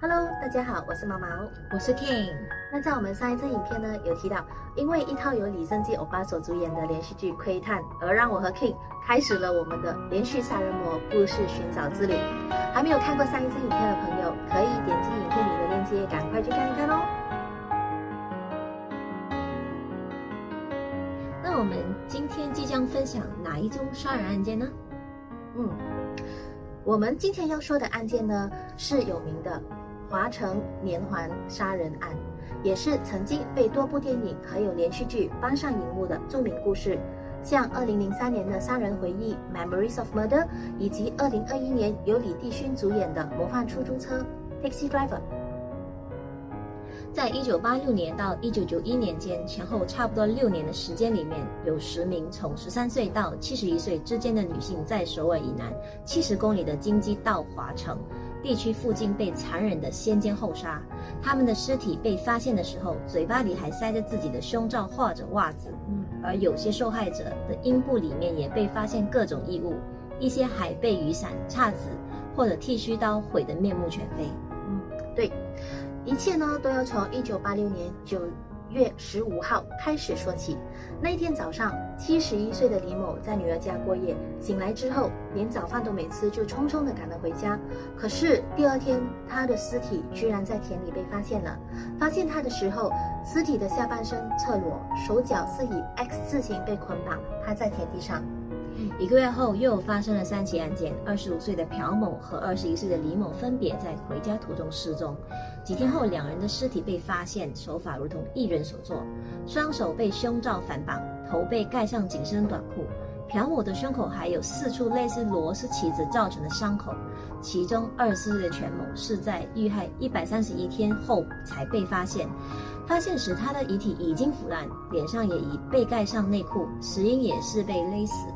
Hello， 大家好，我是毛毛，我是 King。那在我们上一支影片呢，有提到，因为一套由李圣基欧巴所主演的连续剧《窥探》，而让我和 King 开始了我们的连续杀人魔故事寻找之旅。还没有看过上一支影片的朋友，可以点击影片里的链接，赶快去看一看哦。那我们今天即将分享哪一宗杀人案件呢？我们今天要说的案件呢，是有名的华城连环杀人案，也是曾经被多部电影还有连续剧搬上荧幕的著名故事，像2003年的《杀人回忆》Memories of Murder， 以及2021年由李帝勋主演的《模范出租车》Taxi Driver。在1986年到1991年间，前后差不多6年的时间里面，有10名从13岁到71岁之间的女性，在首尔以南70公里的京畿道华城地区附近被残忍的先奸后杀。他们的尸体被发现的时候，嘴巴里还塞着自己的胸罩或者袜子，而有些受害者的阴部里面也被发现各种异物，一些还被雨伞、叉子或者剃须刀毁得面目全非。对，一切呢都要从1986年9月15号开始说起。那一天早上，71岁的李某在女儿家过夜，醒来之后连早饭都没吃，就匆匆地赶了回家。可是第二天，他的尸体居然在田里被发现了。发现他的时候，尸体的下半身侧裸，手脚是以 X 字形被捆绑，趴在田地上。1个月后，又发生了3起案件。25岁的朴某和21岁的李某分别在回家途中失踪。几天后，两人的尸体被发现，手法如同一人所做，双手被胸罩反绑，头被盖上紧身短裤。朴某的胸口还有4处类似螺丝起子造成的伤口，其中24岁的全某是在遇害131天后才被发现。发现时，他的遗体已经腐烂，脸上也已被盖上内裤，死因也是被勒死。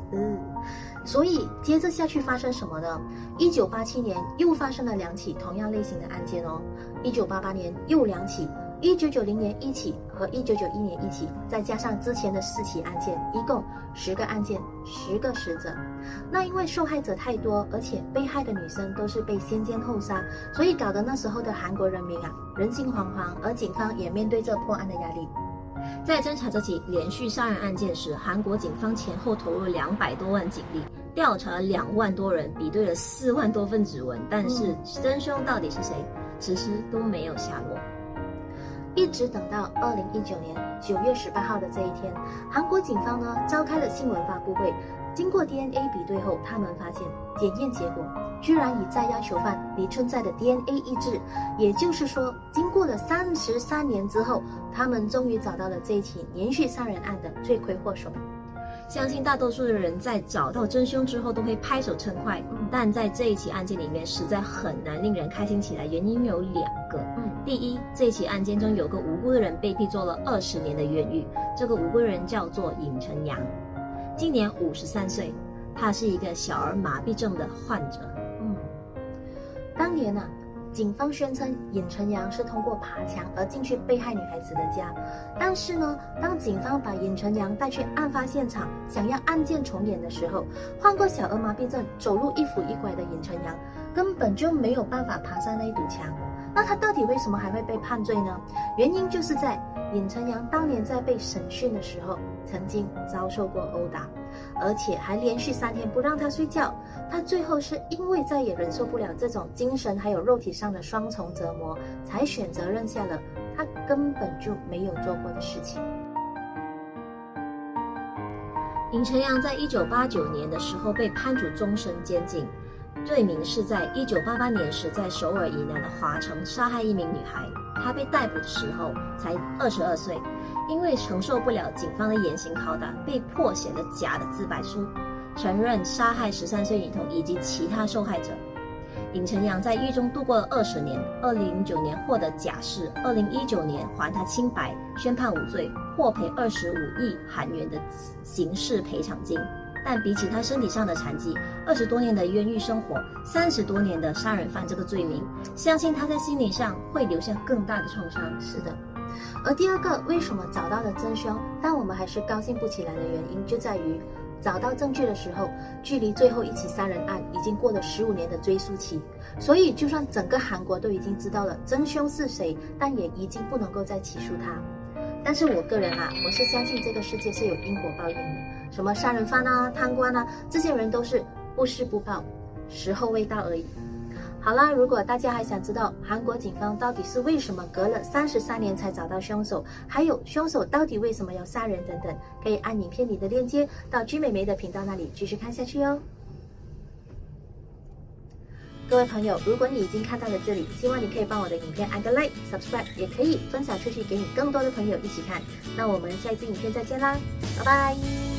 所以接着下去发生什么呢？1987年又发生了2起同样类型的案件哦。1988年又2起，1990年1起和1991年1起，再加上之前的4起案件，一共10个案件，10个死者。那因为受害者太多，而且被害的女生都是被先奸后杀，所以搞得那时候的韩国人民人心惶惶，而警方也面对着破案的压力。在侦查这起连续杀人案件时，韩国警方前后投入了200多万警力，调查了2万多人，比对了4万多份指纹，但是真凶到底是谁，迟迟都没有下落。一直等到2019年9月18号的这一天，韩国警方呢召开了新闻发布会。经过 DNA 比对后，他们发现检验结果居然与在押囚犯李春在的 DNA 一致，也就是说，经过了33年之后，他们终于找到了这一起连续杀人案的罪魁祸首。相信大多数的人在找到真凶之后都会拍手称快，但在这一起案件里面实在很难令人开心起来，原因有2个。第一，这起案件中有个无辜的人被逼坐了20年的冤狱，这个无辜的人叫做尹成阳，今年53岁，他是一个小儿麻痹症的患者。当年警方宣称尹成阳是通过爬墙而进去被害女孩子的家，但是呢，当警方把尹成阳带去案发现场，想要案件重演的时候，患过小儿麻痹症、走路一扶一拐的尹成阳根本就没有办法爬上那一堵墙。那他到底为什么还会被判罪呢？原因就是在尹成阳当年在被审讯的时候，曾经遭受过殴打，而且还连续3天不让他睡觉。他最后是因为再也忍受不了这种精神还有肉体上的双重折磨，才选择认下了他根本就没有做过的事情。尹成阳在1989年的时候被判处终身监禁，罪名是在1988年时在首尔以南的华城杀害一名女孩。他被逮捕的时候才22岁，因为承受不了警方的严刑拷打，被迫写了假的自白书，承认杀害13岁女童以及其他受害者。尹成阳在狱中度过了20年，2009年获得假释，2019年还他清白，宣判无罪，获赔25亿韩元的刑事赔偿金。但比起他身体上的残疾，20多年的冤狱生活，30多年的杀人犯这个罪名，相信他在心理上会留下更大的创伤。是的。而第二个为什么找到了真凶，但我们还是高兴不起来的原因，就在于找到证据的时候，距离最后一起杀人案已经过了15年的追诉期。所以，就算整个韩国都已经知道了真凶是谁，但也已经不能够再起诉他。但是我个人我是相信这个世界是有因果报应的，什么杀人犯贪官这些人都是不施不报，时候未到而已。好啦，如果大家还想知道韩国警方到底是为什么隔了33年才找到凶手，还有凶手到底为什么要杀人等等，可以按影片里的链接到居美眉的频道那里继续看下去哦。各位朋友，如果你已经看到了这里，希望你可以帮我的影片按个 like、subscribe， 也可以分享出去给你更多的朋友一起看。那我们下一支影片再见啦，拜拜。